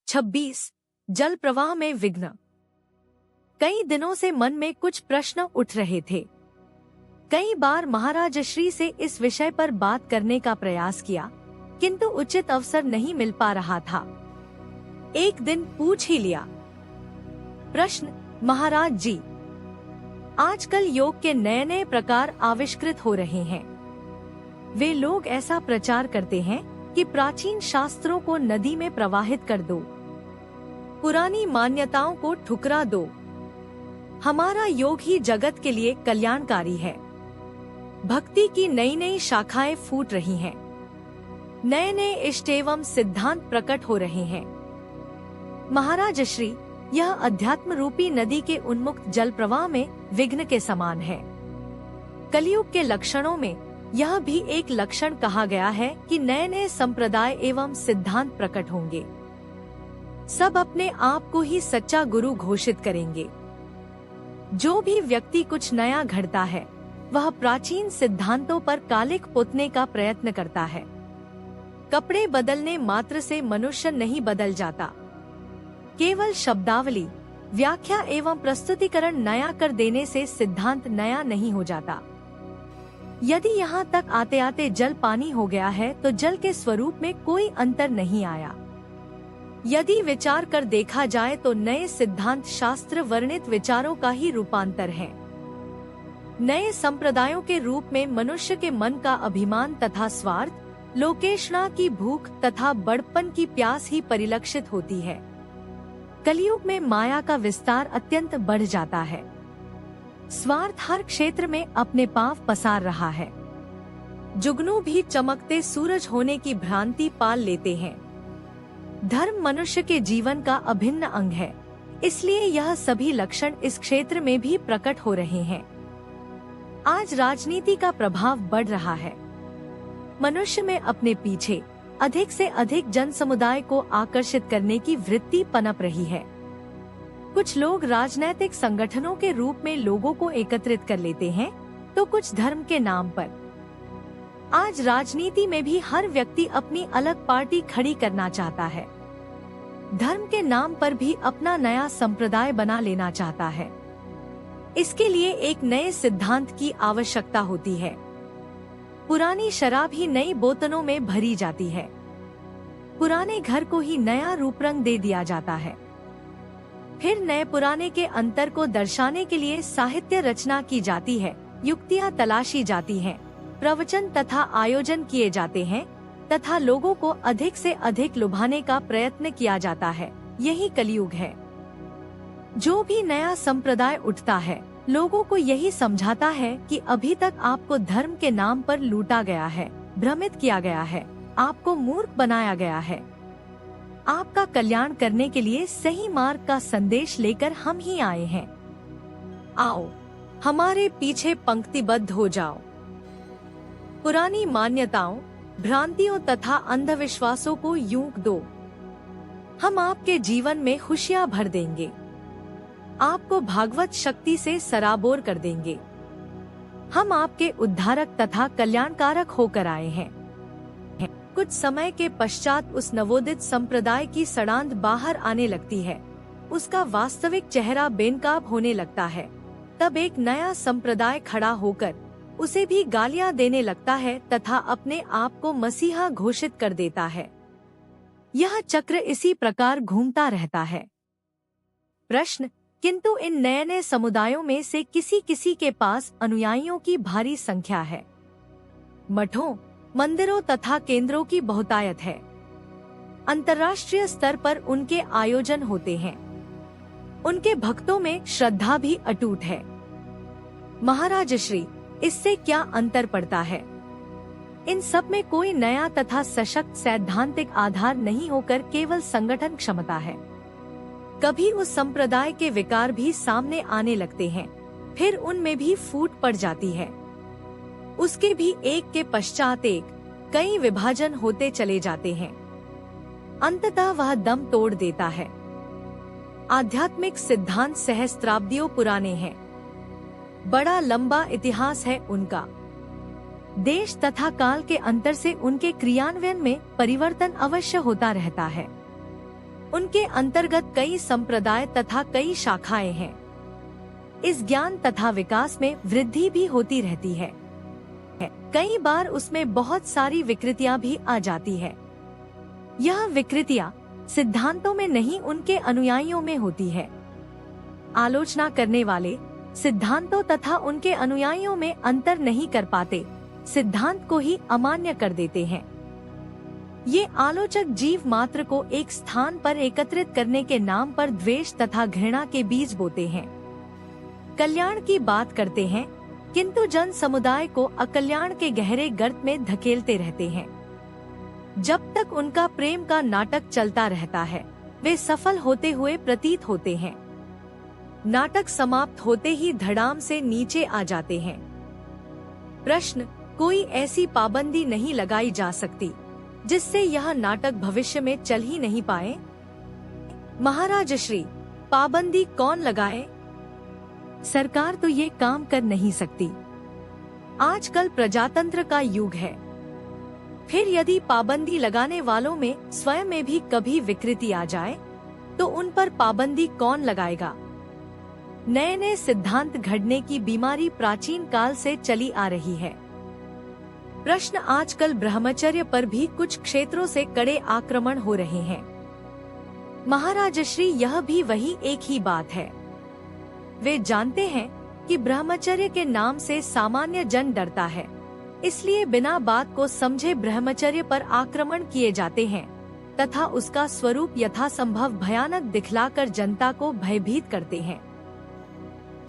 26 जल प्रवाह में विघ्न। कई दिनों से मन में कुछ प्रश्न उठ रहे थे। कई बार महाराज श्री से इस विषय पर बात करने का प्रयास किया, किंतु उचित अवसर नहीं मिल पा रहा था। एक दिन पूछ ही लिया। प्रश्न, महाराज जी, आजकल योग के नए नए प्रकार आविष्कृत हो रहे हैं। वे लोग ऐसा प्रचार करते हैं कि प्राचीन शास्त्रों को नदी में प्रवाहित कर दो, पुरानी मान्यताओं को ठुकरा दो। हमारा योग ही जगत के लिए कल्याणकारी है। भक्ति की नई नई शाखाएं फूट रही हैं। नए नए इष्ट एवं सिद्धांत प्रकट हो रहे हैं। महाराज श्री, यह अध्यात्म रूपी नदी के उन्मुक्त जल प्रवाह में विघ्न के समान है। कलयुग के लक्षणों में यह भी एक लक्षण कहा गया है कि नए नए संप्रदाय एवं सिद्धांत प्रकट होंगे। सब अपने आप को ही सच्चा गुरु घोषित करेंगे। जो भी व्यक्ति कुछ नया घड़ता है, वह प्राचीन सिद्धांतों पर कालिक पोतने का प्रयत्न करता है। कपड़े बदलने मात्र से मनुष्य नहीं बदल जाता। केवल शब्दावली, व्याख्या एवं प्रस्तुतिकरण नया कर देने से सिद्धांत नया नहीं हो जाता। यदि यहाँ तक आते आते जल पानी हो गया है, तो जल के स्वरूप में कोई अंतर नहीं आया। यदि विचार कर देखा जाए तो नए सिद्धांत शास्त्र वर्णित विचारों का ही रूपांतर है। नए संप्रदायों के रूप में मनुष्य के मन का अभिमान तथा स्वार्थ, लोकेशना की भूख तथा बड़पन की प्यास ही परिलक्षित होती है। कलयुग में माया का विस्तार अत्यंत बढ़ जाता है। स्वार्थ हर क्षेत्र में अपने पांव पसार रहा है। जुगनू भी चमकते सूरज होने की भ्रांति पाल लेते हैं। धर्म मनुष्य के जीवन का अभिन्न अंग है, इसलिए यह सभी लक्षण इस क्षेत्र में भी प्रकट हो रहे हैं। आज राजनीति का प्रभाव बढ़ रहा है। मनुष्य में अपने पीछे अधिक से अधिक जन समुदाय को आकर्षित करने की वृत्ति पनप रही है। कुछ लोग राजनैतिक संगठनों के रूप में लोगों को एकत्रित कर लेते हैं, तो कुछ धर्म के नाम पर। आज राजनीति में भी हर व्यक्ति अपनी अलग पार्टी खड़ी करना चाहता है। धर्म के नाम पर भी अपना नया संप्रदाय बना लेना चाहता है। इसके लिए एक नए सिद्धांत की आवश्यकता होती है। पुरानी शराब ही नई बोतलों में भरी जाती है। पुराने घर को ही नया रूप रंग दे दिया जाता है। फिर नए पुराने के अंतर को दर्शाने के लिए साहित्य रचना की जाती है, युक्तियाँ तलाशी जाती हैं, प्रवचन तथा आयोजन किए जाते हैं तथा लोगों को अधिक से अधिक लुभाने का प्रयत्न किया जाता है। यही कलयुग है। जो भी नया संप्रदाय उठता है, लोगों को यही समझाता है कि अभी तक आपको धर्म के नाम पर लूटा गया है, भ्रमित किया गया है, आपको मूर्ख बनाया गया है। आपका कल्याण करने के लिए सही मार्ग का संदेश लेकर हम ही आए हैं। आओ, हमारे पीछे पंक्तिबद्ध हो जाओ। पुरानी मान्यताओं, भ्रांतियों तथा अंधविश्वासों को यूं दो। हम आपके जीवन में खुशियां भर देंगे। आपको भागवत शक्ति से सराबोर कर देंगे। हम आपके उद्धारक तथा कल्याणकारक होकर आए हैं। कुछ समय के पश्चात उस नवोदित संप्रदाय की सड़ांध बाहर आने लगती है। उसका वास्तविक चेहरा बेनकाब होने लगता है। तब एक नया संप्रदाय खड़ा होकर उसे भी गालियां देने लगता है तथा अपने आप को मसीहा घोषित कर देता है। यह चक्र इसी प्रकार घूमता रहता है। प्रश्न, किंतु इन नए नए समुदायों में से किसी किसी के पास अनुयायियों की भारी संख्या है। मठों, मंदिरों तथा केंद्रों की बहुतायत है। अंतर्राष्ट्रीय स्तर पर उनके आयोजन होते हैं। उनके भक्तों में श्रद्धा भी अटूट है। महाराज श्री, इससे क्या अंतर पड़ता है? इन सब में कोई नया तथा सशक्त सैद्धांतिक आधार नहीं होकर केवल संगठन क्षमता है। कभी उस संप्रदाय के विकार भी सामने आने लगते हैं, फिर उनमें भी फूट पड़ जाती है। उसके भी एक के पश्चात एक कई विभाजन होते चले जाते हैं। अंततः वह दम तोड़ देता है। आध्यात्मिक सिद्धांत सहस्त्राब्दियों पुराने हैं। बड़ा लंबा इतिहास है उनका। देश तथा काल के अंतर से उनके क्रियान्वयन में परिवर्तन अवश्य होता रहता है। उनके अंतर्गत कई संप्रदाय तथा कई शाखाएं हैं। इस ज्ञान तथा विकास में वृद्धि भी होती रहती है। कई बार उसमें बहुत सारी विकृतियां भी आ जाती है। यह विकृतियां सिद्धांतों में नहीं, उनके अनुयायियों में होती है। आलोचना करने वाले सिद्धांतों तथा उनके अनुयायियों में अंतर नहीं कर पाते, सिद्धांत को ही अमान्य कर देते हैं। ये आलोचक जीव मात्र को एक स्थान पर एकत्रित करने के नाम पर द्वेष तथा घृणा के बीज बोते हैं। कल्याण की बात करते हैं, किंतु जन समुदाय को अकल्याण के गहरे गर्त में धकेलते रहते हैं। जब तक उनका प्रेम का नाटक चलता रहता है, वे सफल होते हुए प्रतीत होते हैं। नाटक समाप्त होते ही धड़ाम से नीचे आ जाते हैं। प्रश्न: कोई ऐसी पाबंदी नहीं लगाई जा सकती जिससे यह नाटक भविष्य में चल ही नहीं पाए? महाराज श्री, पाबंदी कौन लगाए? सरकार तो ये काम कर नहीं सकती। आजकल प्रजातंत्र का युग है। फिर यदि पाबंदी लगाने वालों में स्वयं में भी कभी विकृति आ जाए तो उन पर पाबंदी कौन लगाएगा? नए नए सिद्धांत घड़ने की बीमारी प्राचीन काल से चली आ रही है। प्रश्न: आजकल ब्रह्मचर्य पर भी कुछ क्षेत्रों से कड़े आक्रमण हो रहे हैं। महाराज श्री, यह भी वही एक ही बात है। वे जानते हैं कि ब्रह्मचर्य के नाम से सामान्य जन डरता है, इसलिए बिना बात को समझे ब्रह्मचर्य पर आक्रमण किए जाते हैं तथा उसका स्वरूप यथासंभव भयानक दिखलाकर जनता को भयभीत करते हैं।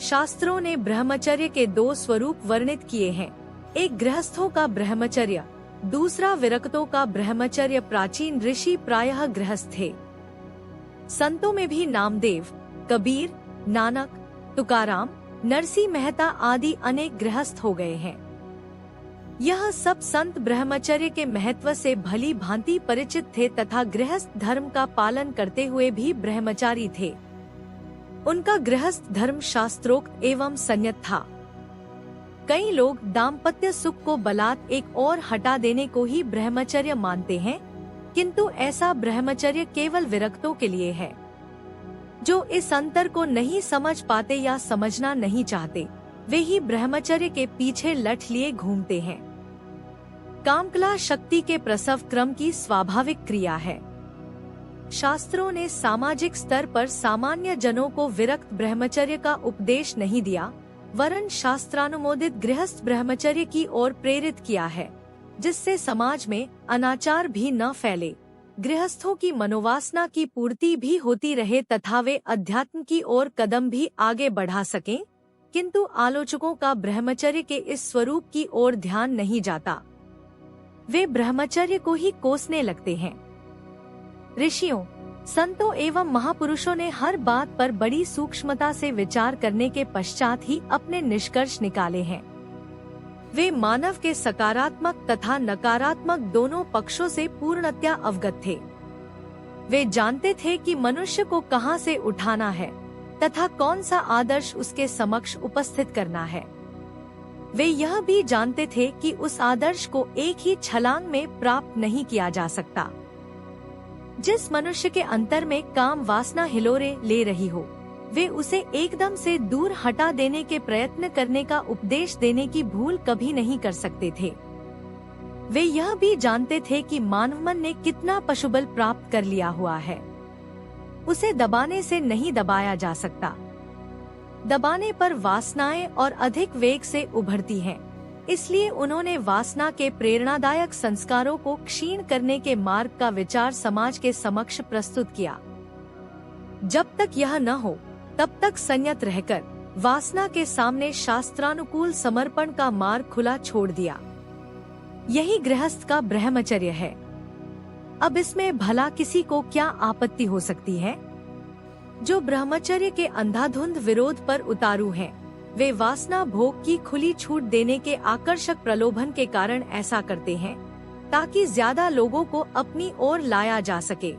शास्त्रों ने ब्रह्मचर्य के दो स्वरूप वर्णित किए हैं, एक गृहस्थों का ब्रह्मचर्य, दूसरा विरक्तों का ब्रह्मचर्य। प्राचीन ऋषि प्रायः गृहस्थ थे। संतों में भी नामदेव, कबीर, नानक, तुकाराम, नरसिंह मेहता आदि अनेक गृहस्थ हो गए हैं। यह सब संत ब्रह्मचर्य के महत्व से भली भांति परिचित थे तथा गृहस्थ धर्म का पालन करते हुए भी ब्रह्मचारी थे। उनका गृहस्थ धर्म शास्त्रोक्त एवं संयत था। कई लोग दाम्पत्य सुख को बलात् एक और हटा देने को ही ब्रह्मचर्य मानते हैं, किंतु ऐसा ब्रह्मचर्य केवल विरक्तों के लिए है। जो इस अंतर को नहीं समझ पाते या समझना नहीं चाहते, वे ही ब्रह्मचर्य के पीछे लठ लिए घूमते हैं। कामकला शक्ति के प्रसव क्रम की स्वाभाविक क्रिया है। शास्त्रों ने सामाजिक स्तर पर सामान्य जनों को विरक्त ब्रह्मचर्य का उपदेश नहीं दिया, वरन शास्त्रानुमोदित गृहस्थ ब्रह्मचर्य की ओर प्रेरित किया है, जिससे समाज में अनाचार भी न फैले, गृहस्थों की मनोवासना की पूर्ति भी होती रहे तथा वे अध्यात्म की ओर कदम भी आगे बढ़ा सकें। किंतु आलोचकों का ब्रह्मचर्य के इस स्वरूप की ओर ध्यान नहीं जाता। वे ब्रह्मचर्य को ही कोसने लगते हैं। ऋषियों, संतों एवं महापुरुषों ने हर बात पर बड़ी सूक्ष्मता से विचार करने के पश्चात ही अपने निष्कर्ष निकाले हैं। वे मानव के सकारात्मक तथा नकारात्मक दोनों पक्षों से पूर्णतया अवगत थे। वे जानते थे कि मनुष्य को कहां से उठाना है तथा कौन सा आदर्श उसके समक्ष उपस्थित करना है। वे यह भी जानते थे कि उस आदर्श को एक ही छलांग में प्राप्त नहीं किया जा सकता। जिस मनुष्य के अंतर में काम वासना हिलोरे ले रही हो, वे उसे एकदम से दूर हटा देने के प्रयत्न करने का उपदेश देने की भूल कभी नहीं कर सकते थे। वे यह भी जानते थे कि मानव मन ने कितना पशुबल प्राप्त कर लिया हुआ है, उसे दबाने से नहीं दबाया जा सकता। दबाने पर वासनाएं और अधिक वेग से उभरती हैं। इसलिए उन्होंने वासना के प्रेरणादायक संस्कारों को क्षीण करने के मार्ग का विचार समाज के समक्ष प्रस्तुत किया। जब तक यह न हो, तब तक संयत रहकर वासना के सामने शास्त्रानुकूल समर्पण का मार्ग खुला छोड़ दिया। यही गृहस्थ का ब्रह्मचर्य है। अब इसमें भला किसी को क्या आपत्ति हो सकती है? जो ब्रह्मचर्य के अंधाधुंध विरोध पर उतारू हैं, वे वासना भोग की खुली छूट देने के आकर्षक प्रलोभन के कारण ऐसा करते हैं ताकि ज्यादा लोगों को अपनी ओर लाया जा सके।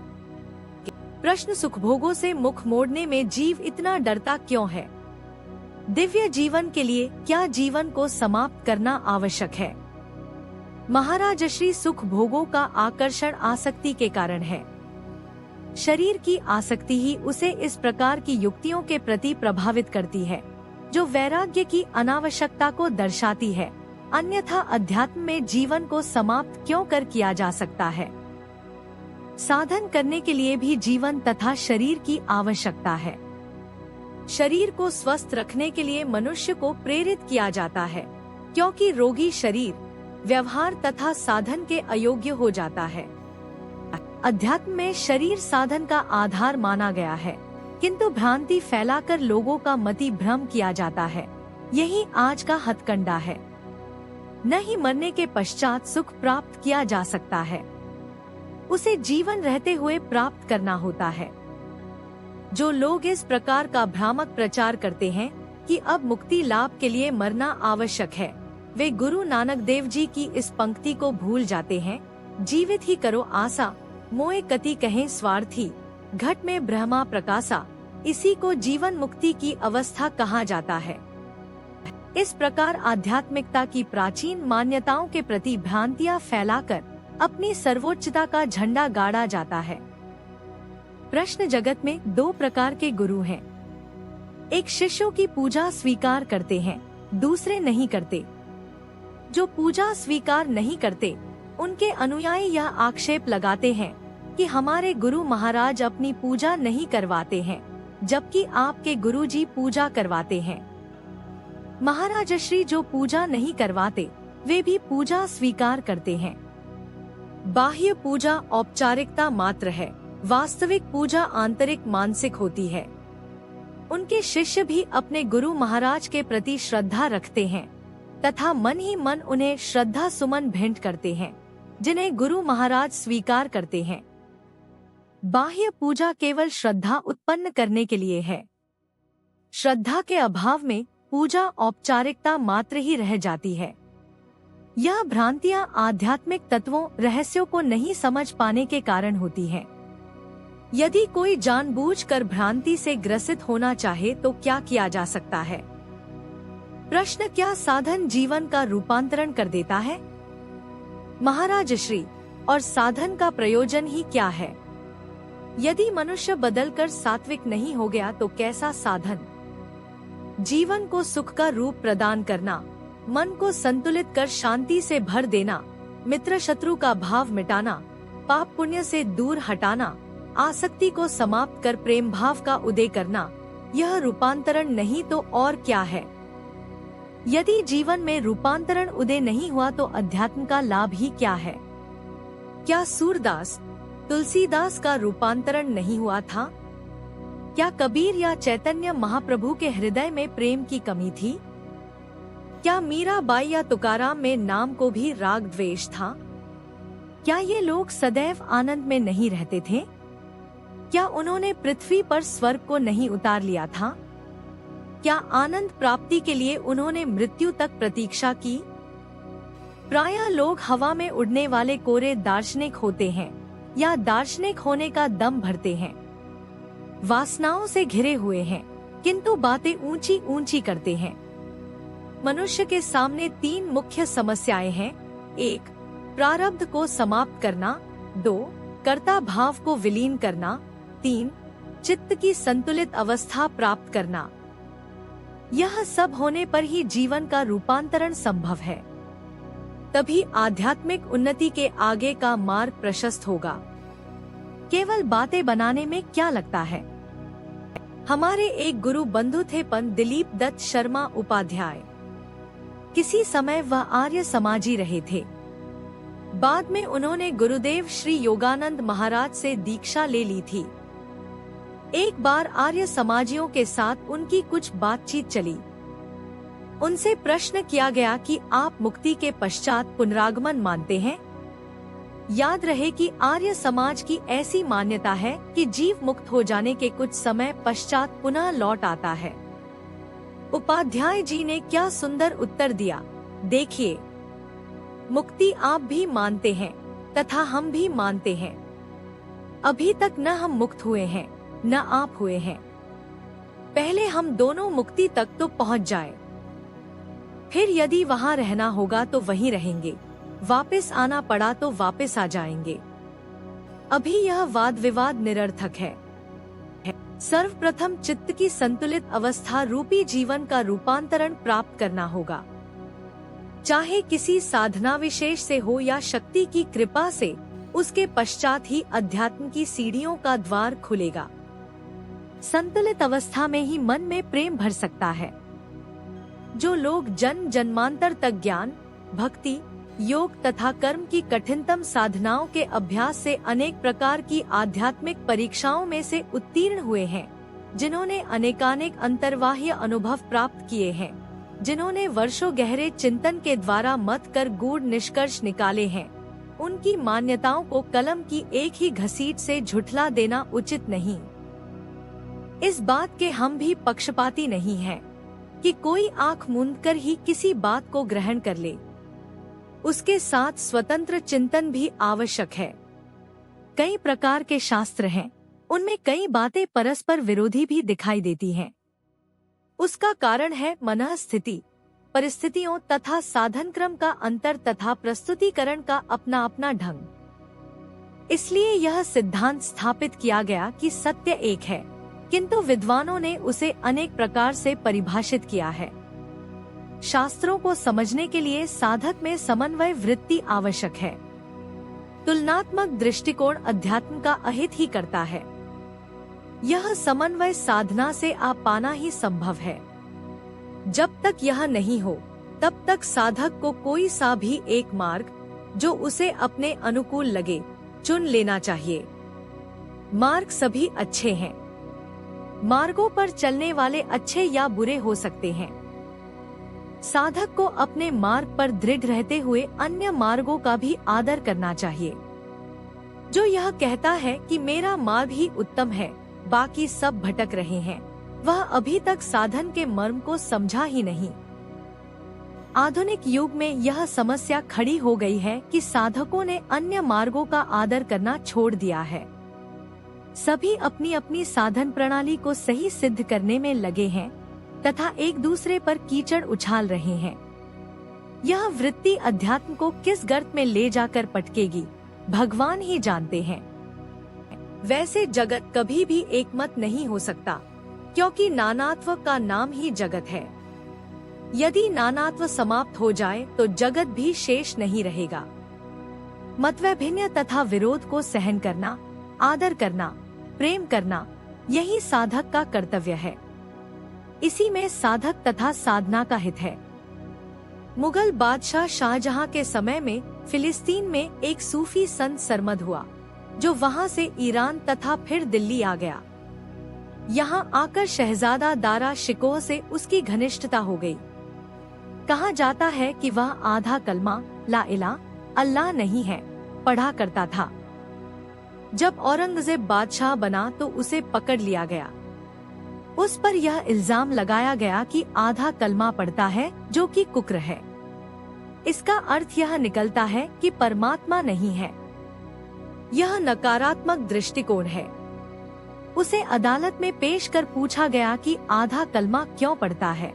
प्रश्न: सुखभोगों से मुख मोड़ने में जीव इतना डरता क्यों है? दिव्य जीवन के लिए क्या जीवन को समाप्त करना आवश्यक है? महाराज श्री, सुख भोगों का आकर्षण आसक्ति के कारण है। शरीर की आसक्ति ही उसे इस प्रकार की युक्तियों के प्रति प्रभावित करती है, जो वैराग्य की अनावश्यकता को दर्शाती है। अन्यथा अध्यात्म में जीवन को समाप्त क्यों कर किया जा सकता है। साधन करने के लिए भी जीवन तथा शरीर की आवश्यकता है। शरीर को स्वस्थ रखने के लिए मनुष्य को प्रेरित किया जाता है, क्योंकि रोगी शरीर व्यवहार तथा साधन के अयोग्य हो जाता है। अध्यात्म में शरीर साधन का आधार माना गया है, किंतु भ्रांति फैलाकर लोगों का मति भ्रम किया जाता है। यही आज का हथकंडा है। न ही मरने के पश्चात सुख प्राप्त किया जा सकता है, उसे जीवन रहते हुए प्राप्त करना होता है। जो लोग इस प्रकार का भ्रामक प्रचार करते हैं कि अब मुक्ति लाभ के लिए मरना आवश्यक है, वे गुरु नानक देव जी की इस पंक्ति को भूल जाते हैं। जीवित ही करो आशा, मोए कति कहें स्वार्थी, घट में ब्रह्मा प्रकाशा। इसी को जीवन मुक्ति की अवस्था कहा जाता है। इस प्रकार आध्यात्मिकता की प्राचीन मान्यताओं के प्रति भ्रांतियां फैलाकर अपनी सर्वोच्चता का झंडा गाड़ा जाता है। प्रश्न जगत में दो प्रकार के गुरु हैं। एक शिष्यों की पूजा स्वीकार करते हैं, दूसरे नहीं करते। जो पूजा स्वीकार नहीं करते, उनके अनुयायी यह आक्षेप लगाते हैं कि हमारे गुरु महाराज अपनी पूजा नहीं करवाते हैं, जबकि आपके गुरुजी पूजा करवाते हैं। महाराज श्री जो पूजा नहीं करवाते, वे भी पूजा स्वीकार करते हैं। बाह्य पूजा औपचारिकता मात्र है, वास्तविक पूजा आंतरिक मानसिक होती है। उनके शिष्य भी अपने गुरु महाराज के प्रति श्रद्धा रखते हैं तथा मन ही मन उन्हें श्रद्धा सुमन भेंट करते हैं, जिन्हें गुरु महाराज स्वीकार करते हैं। बाह्य पूजा केवल श्रद्धा उत्पन्न करने के लिए है। श्रद्धा के अभाव में पूजा औपचारिकता मात्र ही रह जाती है। यह भ्रांतियां आध्यात्मिक तत्वों रहस्यों को नहीं समझ पाने के कारण होती हैं। यदि कोई जानबूझकर भ्रांति से ग्रसित होना चाहे तो क्या किया जा सकता है? प्रश्न, क्या साधन जीवन का रूपांतरण कर देता है? महाराज श्री, और साधन का प्रयोजन ही क्या है? यदि मनुष्य बदलकर सात्विक नहीं हो गया तो कैसा साधन? जीवन को सुख का रूप प्रदान करना, मन को संतुलित कर शांति से भर देना, मित्र शत्रु का भाव मिटाना, पाप पुण्य से दूर हटाना, आसक्ति को समाप्त कर प्रेम भाव का उदय करना, यह रूपांतरण नहीं तो और क्या है? यदि जीवन में रूपांतरण उदय नहीं हुआ तो अध्यात्म का लाभ ही क्या है? क्या सूरदास, तुलसीदास का रूपांतरण नहीं हुआ था? क्या कबीर या चैतन्य महाप्रभु के हृदय में प्रेम की कमी थी? क्या मीराबाई या तुकाराम में नाम को भी राग द्वेष था? क्या ये लोग सदैव आनंद में नहीं रहते थे? क्या उन्होंने पृथ्वी पर स्वर्ग को नहीं उतार लिया था? क्या आनंद प्राप्ति के लिए उन्होंने मृत्यु तक प्रतीक्षा की? प्रायः लोग हवा में उड़ने वाले कोरे दार्शनिक होते हैं या दार्शनिक होने का दम भरते हैं। वासनाओं से घिरे हुए हैं, किंतु बातें ऊंची ऊंची करते हैं। मनुष्य के सामने तीन मुख्य समस्याएं हैं। 1. प्रारब्ध को समाप्त करना। 2. कर्ता भाव को विलीन करना। 3. चित्त की संतुलित अवस्था प्राप्त करना। यह सब होने पर ही जीवन का रूपांतरण संभव है। तभी आध्यात्मिक उन्नति के आगे का मार्ग प्रशस्त होगा। केवल बातें बनाने में क्या लगता है? हमारे एक गुरु बंधु थे पंडित दिलीप दत्त शर्मा उपाध्याय। किसी समय वह आर्य समाजी रहे थे। बाद में उन्होंने गुरुदेव श्री योगानंद महाराज से दीक्षा ले ली थी। एक बार आर्य समाजियों के साथ उनकी कुछ बातचीत चली। उनसे प्रश्न किया गया कि आप मुक्ति के पश्चात पुनरागमन मानते हैं? याद रहे कि आर्य समाज की ऐसी मान्यता है कि जीव मुक्त हो जाने के कुछ समय पश्चात पुनः लौट आता है। उपाध्याय जी ने क्या सुंदर उत्तर दिया। देखिए, मुक्ति आप भी मानते हैं तथा हम भी मानते हैं। अभी तक न हम मुक्त हुए हैं न आप हुए हैं। पहले हम दोनों मुक्ति तक तो पहुंच जाए, फिर यदि वहां रहना होगा तो वहीं रहेंगे, वापस आना पड़ा तो वापस आ जाएंगे। अभी यह वाद विवाद निरर्थक है। सर्वप्रथम चित्त की संतुलित अवस्था रूपी जीवन का रूपांतरण प्राप्त करना होगा। चाहे किसी साधना विशेष से हो या शक्ति की कृपा से, उसके पश्चात ही अध्यात्म की सीढ़ियों का द्वार खुलेगा। संतुलित अवस्था में ही मन में प्रेम भर सकता है। जो लोग जन्म जन्मांतर तक ज्ञान, भक्ति, योग तथा कर्म की कठिनतम साधनाओं के अभ्यास से अनेक प्रकार की आध्यात्मिक परीक्षाओं में से उत्तीर्ण हुए हैं, जिन्होंने अनेकानेक अंतर्बाह्य अनुभव प्राप्त किए हैं, जिन्होंने वर्षों गहरे चिंतन के द्वारा मत कर गूढ़ निष्कर्ष निकाले हैं, उनकी मान्यताओं को कलम की एक ही घसीट से झुठला देना उचित नहीं। इस बात के हम भी पक्षपाती नहीं हैं कि कोई आंख मूंदकर ही किसी बात को ग्रहण कर ले। उसके साथ स्वतंत्र चिंतन भी आवश्यक है। कई प्रकार के शास्त्र हैं, उनमें कई बातें परस्पर विरोधी भी दिखाई देती हैं। उसका कारण है मनः स्थिति, परिस्थितियों तथा साधन क्रम का अंतर तथा प्रस्तुतिकरण का अपना अपना ढंग। इसलिए यह सिद्धांत स्थापित किया गया कि सत्य एक है, किंतु विद्वानों ने उसे अनेक प्रकार से परिभाषित किया है। शास्त्रों को समझने के लिए साधक में समन्वय वृत्ति आवश्यक है। तुलनात्मक दृष्टिकोण अध्यात्म का अहित ही करता है। यह समन्वय साधना से आप पाना ही संभव है। जब तक यह नहीं हो, तब तक साधक को कोई सा भी एक मार्ग, जो उसे अपने अनुकूल लगे, चुन लेना चाहिए। मार्ग सभी अच्छे हैं। मार्गों पर चलने वाले अच्छे या बुरे हो सकते हैं। साधक को अपने मार्ग पर दृढ़ रहते हुए अन्य मार्गों का भी आदर करना चाहिए। जो यह कहता है कि मेरा मार्ग ही उत्तम है, बाकी सब भटक रहे हैं, वह अभी तक साधन के मर्म को समझा ही नहीं। आधुनिक युग में यह समस्या खड़ी हो गई है कि साधकों ने अन्य मार्गों का आदर करना छोड़ दिया है। सभी अपनी अपनी साधन प्रणाली को सही सिद्ध करने में लगे हैं तथा एक दूसरे पर कीचड़ उछाल रहे हैं। यह वृत्ति अध्यात्म को किस गर्त में ले जाकर पटकेगी, भगवान ही जानते हैं। वैसे जगत कभी भी एकमत नहीं हो सकता, क्योंकि नानात्व का नाम ही जगत है। यदि नानात्व समाप्त हो जाए तो जगत भी शेष नहीं रहेगा। मतवैभिन्न तथा विरोध को सहन करना, आदर करना, प्रेम करना, यही साधक का कर्तव्य है। इसी में साधक तथा साधना का हित है। मुगल बादशाह शाहजहां के समय में फिलिस्तीन में एक सूफी संत सरमद हुआ, जो वहां से ईरान तथा फिर दिल्ली आ गया। यहाँ आकर शहजादा दारा शिकोह से उसकी घनिष्ठता हो गई। कहा जाता है कि वह आधा कलमा ला इलाहा अल्लाह नहीं है पढ़ा करता था। जब औरंगजेब बादशाह बना तो उसे पकड़ लिया गया। उस पर यह इल्जाम लगाया गया कि आधा कलमा पढ़ता है, जो कि कुफ्र है। इसका अर्थ यह निकलता है कि परमात्मा नहीं है। यह नकारात्मक दृष्टिकोण है। उसे अदालत में पेश कर पूछा गया कि आधा कलमा क्यों पढ़ता है।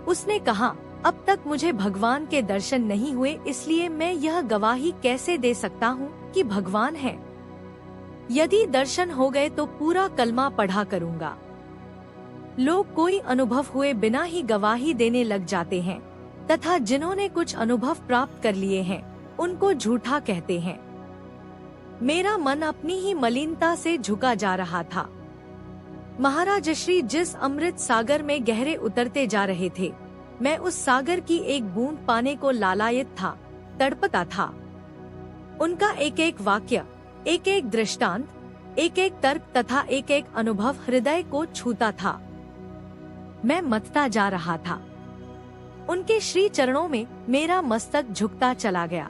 उसने कहा, अब तक मुझे भगवान के दर्शन नहीं हुए, इसलिए मैं यह गवाही कैसे दे सकता हूँ कि भगवान है। यदि दर्शन हो गए तो पूरा कलमा पढ़ा करूँगा। लोग कोई अनुभव हुए बिना ही गवाही देने लग जाते हैं तथा जिन्होंने कुछ अनुभव प्राप्त कर लिए हैं, उनको झूठा कहते हैं। मेरा मन अपनी ही मलिनता से झुका जा रहा था। महाराज श्री जिस अमृत सागर में गहरे उतरते जा रहे थे, मैं उस सागर की एक बूंद पाने को लालायित था, तड़पता था। उनका एक एक वाक्य, एक एक दृष्टांत, एक एक तर्क तथा एक एक अनुभव हृदय को छूता था। मैं मथता जा रहा था। उनके श्री चरणों में मेरा मस्तक झुकता चला गया।